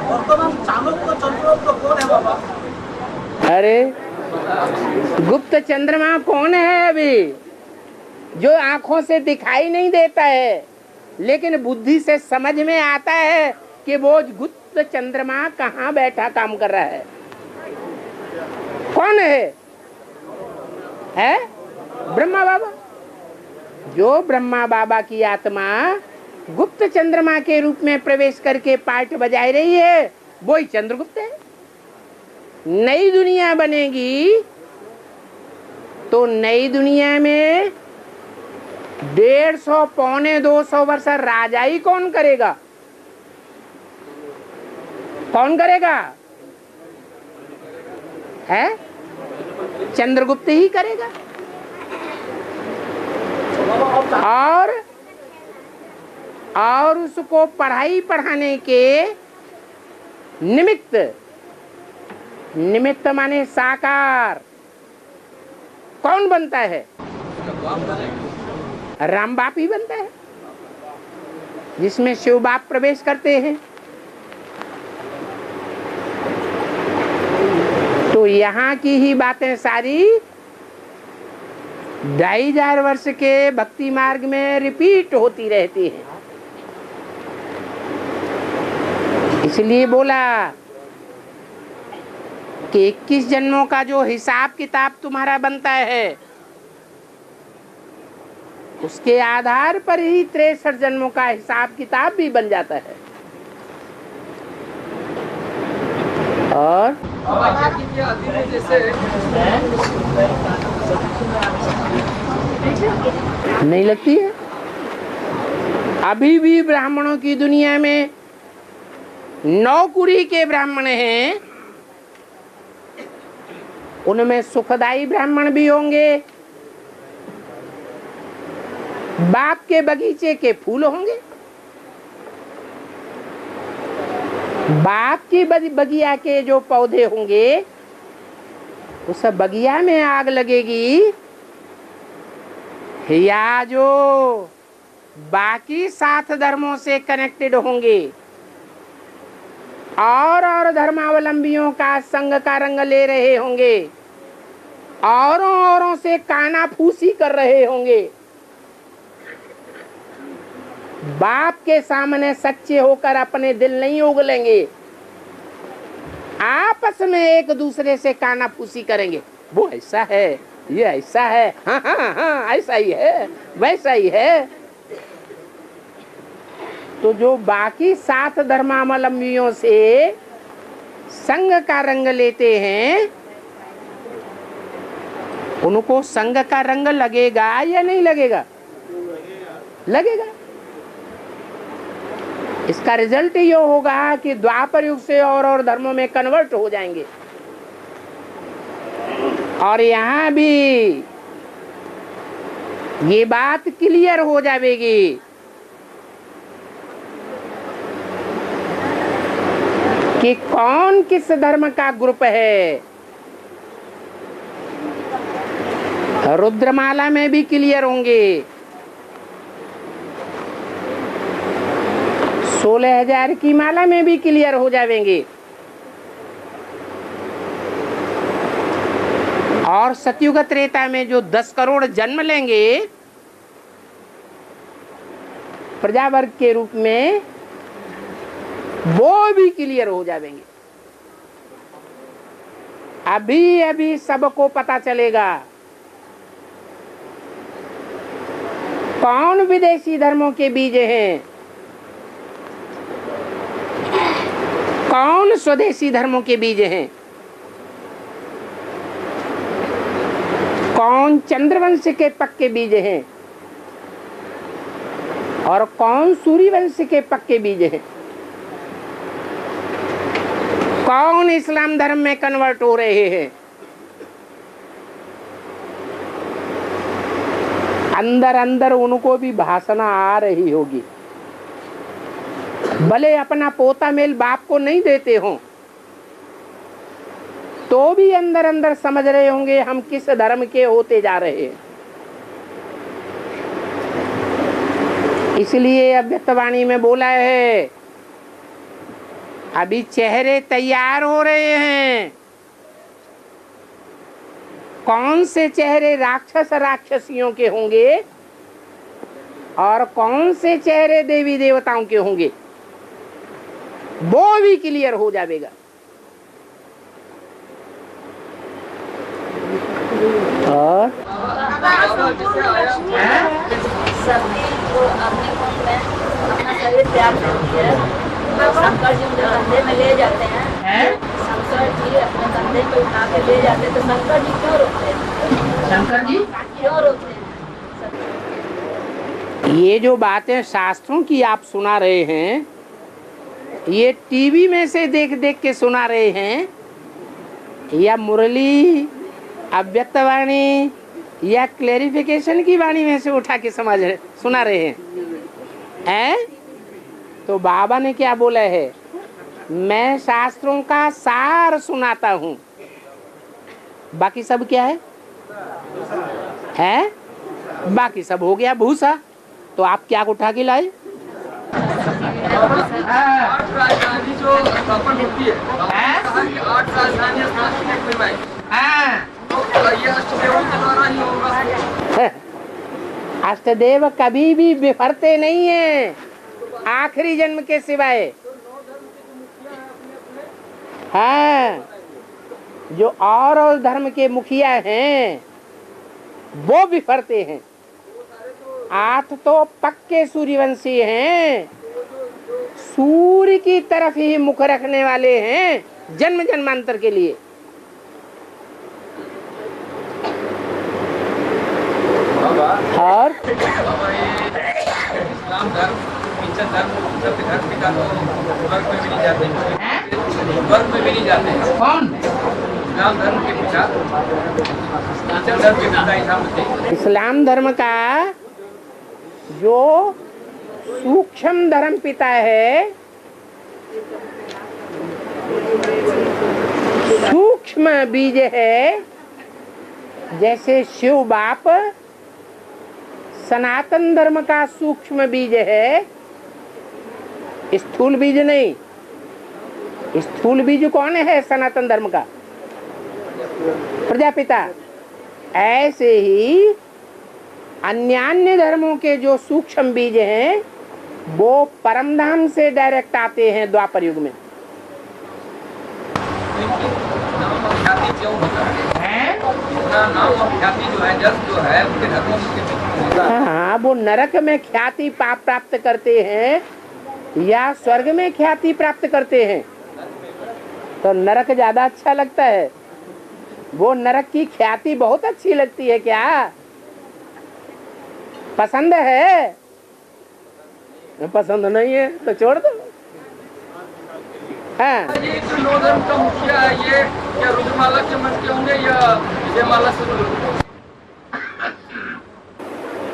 वर्तमान चाणक्य चंद्रगुप्त कौन है बाबा? अरे गुप्त चंद्रमा कौन है अभी, जो आंखों से दिखाई नहीं देता है लेकिन बुद्धि से समझ में आता है कि वो गुप्त चंद्रमा कहाँ बैठा काम कर रहा है? कौन है ब्रह्मा बाबा। जो ब्रह्मा बाबा की आत्मा गुप्त चंद्रमा के रूप में प्रवेश करके पाठ बजा रही है, वो ही चंद्रगुप्त है। नई दुनिया बनेगी तो नई दुनिया में 150 पौने 200 वर्ष राजाई कौन करेगा? कौन करेगा? है चंद्रगुप्त ही करेगा। और उसको पढ़ाई पढ़ाने के निमित्त माने साकार कौन बनता है? राम बाप ही बनता है, जिसमें शिव बाप प्रवेश करते हैं। तो यहाँ की ही बातें सारी 2500 वर्ष के भक्ति मार्ग में रिपीट होती रहती हैं। इसलिए बोला कि 21 जन्मों का जो हिसाब किताब तुम्हारा बनता है, उसके आधार पर ही 63 जन्मों का हिसाब किताब भी बन जाता है। और नहीं लगती है। अभी भी ब्राह्मणों की दुनिया में 9 कुरी के ब्राह्मण हैं, उनमें सुखदाई ब्राह्मण भी होंगे, बाप के बगीचे के फूल होंगे। बाप की बगिया के जो पौधे होंगे, उस बगिया में आग लगेगी, या जो बाकी 7 धर्मों से कनेक्टेड होंगे और धर्मावलंबियों का संग का रंग ले रहे होंगे, औरों से कानाफूसी कर रहे होंगे, बाप के सामने सच्चे होकर अपने दिल नहीं उगलेंगे, आपस में एक दूसरे से कानाफूसी करेंगे। वो ऐसा है, ये ऐसा है, हाँ हाँ हाँ ऐसा ही है, वैसा ही है। तो जो बाकी 7 धर्मावलंबियों से संग का रंग लेते हैं, उनको संग का रंग लगेगा या नहीं लगेगा? लगेगा। इसका रिजल्ट ये होगा कि द्वापर युग से और धर्मों में कन्वर्ट हो जाएंगे। और यहाँ भी ये बात क्लियर हो जाएगी कि कौन किस धर्म का ग्रुप है। रुद्रमाला में भी क्लियर होंगे। 16,000 की माला में भी क्लियर हो जाएंगे। और सतयुग त्रेता में जो 10 करोड़ जन्म लेंगे प्रजावर्ग के रूप में, वो भी क्लियर हो जाएंगे। अभी अभी सबको पता चलेगा कौन विदेशी धर्मों के बीज हैं, कौन स्वदेशी धर्मों के बीज हैं, कौन चंद्रवंश के पक्के बीज हैं और कौन सूर्यवंश के पक्के बीज हैं, कौन इस्लाम धर्म में कन्वर्ट हो रहे हैं। अंदर अंदर उनको भी भाषणा आ रही होगी, भले अपना पोता मेल बाप को नहीं देते हो तो भी अंदर अंदर समझ रहे होंगे हम किस धर्म के होते जा रहे हैं। इसलिए अव्यक्तवाणी में बोला है अभी चेहरे तैयार हो रहे हैं। कौन से चेहरे राक्षस राक्षसियों के होंगे और कौन से चेहरे देवी देवताओं के होंगे, वो भी क्लियर हो जाएगा। और सभी को अपने मन में अपना शरीर त्याग करती है, शंकर जी मुझे कंधे में ले जाते हैं, शंकर जी अपने कंधे पे उठा के ले जाते हैं, तो शंकर जी क्यों रोकते हैं? शंकर जी क्यों रोकते हैं? ये जो बातें शास्त्रों की आप सुना रहे हैं, ये टीवी में से देख देख के सुना रहे हैं, या मुरली, अव्यक्तवाणी या क्लेरिफिकेशन की वाणी में से उठा के सुना रहे हैं? तो बाबा ने क्या बोला है, मैं शास्त्रों का सार सुनाता हूँ, बाकी सब क्या है? बाकी सब हो गया भूसा। तो आप क्या उठा के लाए? जो स्थापन होती है, आठ राजधानियां ये अष्टदेवों के द्वारा ही होगा। अष्टदेव कभी भी बिफरते नहीं है आखिरी जन्म के सिवाय। हाँ, जो और धर्म के मुखिया हैं वो बिफरते हैं। 8 तो पक्के सूर्यवंशी हैं, सूर्य की तरफ ही मुख रखने वाले हैं जन्म जन्मांतर के लिए। और इस्लाम धर्म, क्रिश्चियन धर्म, सब धर्म के वर्ग में भी नहीं जाते हैं, वर्ग में भी नहीं जाते हैं। कौन? इस्लाम धर्म के पिता, क्रिश्चियन धर्म के पिता ईसा मसीह। इस्लाम धर्म का जो सूक्ष्म धर्म पिता है, सूक्ष्म बीज है, जैसे शिव बाप सनातन धर्म का सूक्ष्म बीज है, स्थूल बीज नहीं। स्थूल बीज कौन है सनातन धर्म का? प्रजापिता। ऐसे ही अन्य धर्मों के जो सूक्ष्म बीज हैं वो परमधाम से डायरेक्ट आते हैं द्वापर युग में। ख्याति क्यों होता है? नाम और ख्याति जो है, जस जो है, उनके धर्मों में हाँ, वो नरक में ख्याति प्राप्त करते हैं या स्वर्ग में ख्याति प्राप्त करते हैं? तो नरक ज्यादा अच्छा लगता है। वो नरक की ख्याति बहुत अच्छी लगती है क्या? पसंद है? पसंद नहीं है तो छोड़ दो। हाँ, ये जो नौ धर्म का मुखिया है, ये क्या रुद्रमाला के मत के होंगे या विजयमाला से?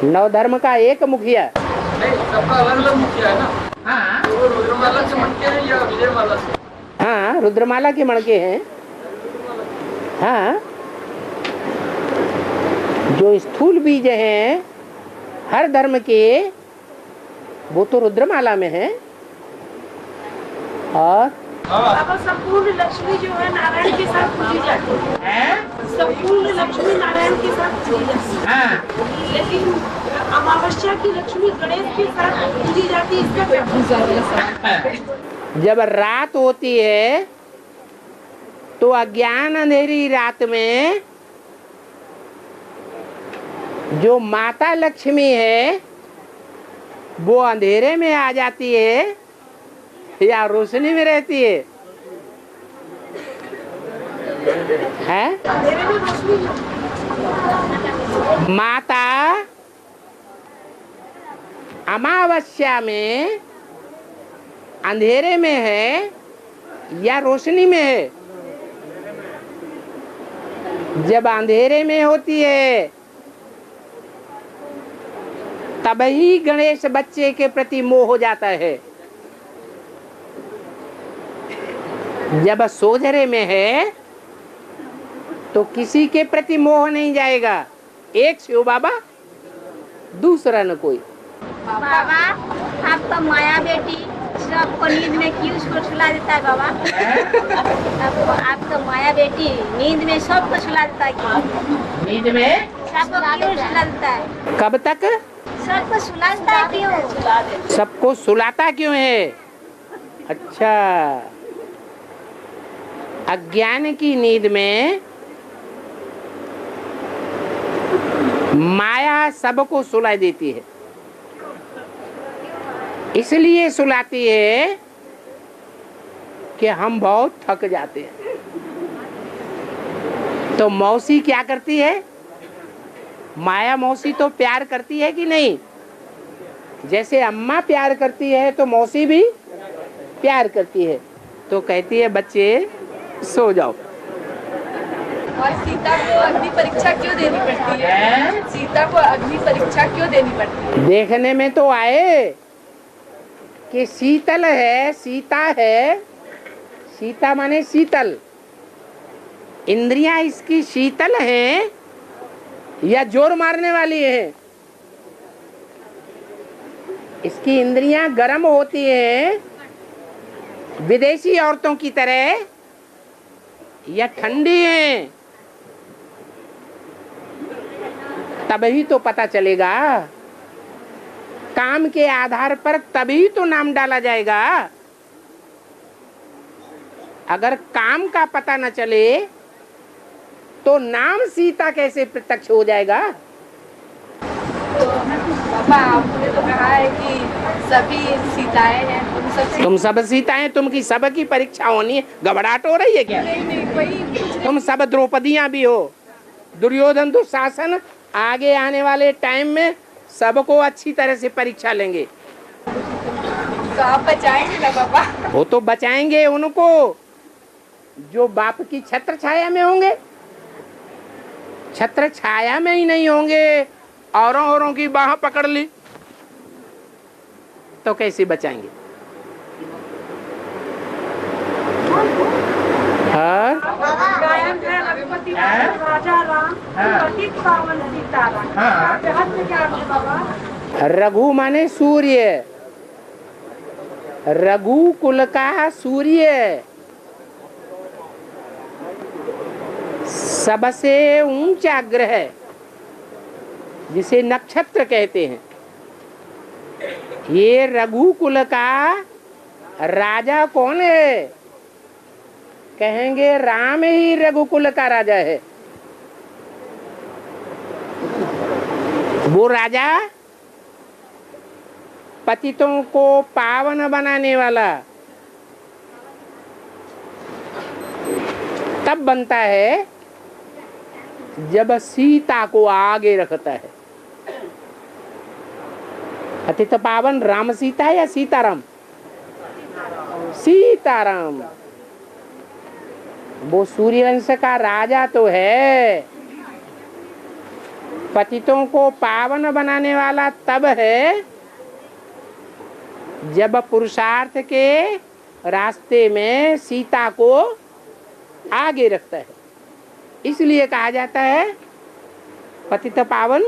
नौ धर्म का एक मुखिया नहीं, सबका अलग अलग मुखिया है ना। हाँ, वो रुद्रमाला के मत के हैं या विजयमाला से? हाँ, रुद्रमाला के मणके हैं। हाँ, जो स्थूल बीज हैं हर धर्म के, वो तो रुद्रमाला में है। और बाबा संपूर्ण लक्ष्मी जो है नारायण के साथ पूजी जाती है। संपूर्ण लक्ष्मी नारायण के साथ पूजी जाती है, लेकिन अमावस्या की लक्ष्मी गणेश के साथ पूजी जाती है। इसका जब रात होती है तो अज्ञान अंधेरी रात में जो माता लक्ष्मी है वो अंधेरे में आ जाती है या रोशनी में रहती है? अंधेरे में रोशनी। माता अमावस्या में अंधेरे में है या रोशनी में है? जब अंधेरे में होती है तब ही गणेश बच्चे के प्रति मोह हो जाता है। जब सोझरे में है तो किसी के प्रति मोह नहीं जाएगा। एक शिव बाबा, दूसरा न कोई। बाबा, आप तो माया बेटी सबको नींद में क्यों उसको सुला देता है बाबा? आपका माया बेटी नींद में सबको सुला देता है क्यों? नींद में सबको क्यों सुला देता है? कब तक? सबको सुला देता है क्यों? सबको सुलाता क्यों है? अच्छा, अज्ञान की नींद में माया सबको सुला देती है, इसलिए सुलाती है कि हम बहुत थक जाते हैं। तो मौसी क्या करती है? माया मौसी तो प्यार करती है कि नहीं? जैसे अम्मा प्यार करती है तो मौसी भी प्यार करती है, तो कहती है बच्चे सो जाओ। और सीता को अग्नि परीक्षा क्यों देनी पड़ती है? सीता को अग्नि परीक्षा क्यों देनी पड़ती है? देखने में तो आए कि शीतल है, सीता है, सीता माने शीतल, इंद्रियां इसकी शीतल हैं या जोर मारने वाली हैं? इसकी इंद्रियां गर्म होती हैं विदेशी औरतों की तरह या ठंडी हैं? तभी तो पता चलेगा, काम के आधार पर तभी तो नाम डाला जाएगा। अगर काम का पता न चले तो नाम सीता कैसे प्रत्यक्ष हो जाएगा? तो पापा आपने तो कहा है कि सभी सीताएं हैं, तुम सब सीताएं, तुमकी सब की परीक्षा होनी है, घबराहट हो रही है क्या? नहीं वही तुम सब द्रौपदियां भी हो, दुर्योधन दुशासन आगे आने वाले टाइम में सबको अच्छी तरह से परीक्षा लेंगे। तो आप बचाएंगे ना पापा? वो तो बचाएंगे उनको जो बाप की छत्र छाया में होंगे। छत्र छाया में ही नहीं होंगे, औरों की बाह पकड़ ली तो कैसे बचाएंगे? हाँ? गायन है रघुपति राजा राम, पतित पावन सीताराम। क्या है बाबा? रघु माने सूर्य, रघु कुल का सूर्य, सबसे ऊंचा ग्रह जिसे नक्षत्र कहते हैं। ये रघुकुल का राजा कौन है? कहेंगे राम ही रघुकुल का राजा है। वो राजा पतितों को पावन बनाने वाला तब बनता है जब सीता को आगे रखता है। पतित पावन राम सीता या सीताराम? सीताराम। वो सूर्यवंश का राजा तो है, पतितों को पावन बनाने वाला तब है जब पुरुषार्थ के रास्ते में सीता को आगे रखता है। इसलिए कहा जाता है पतित पावन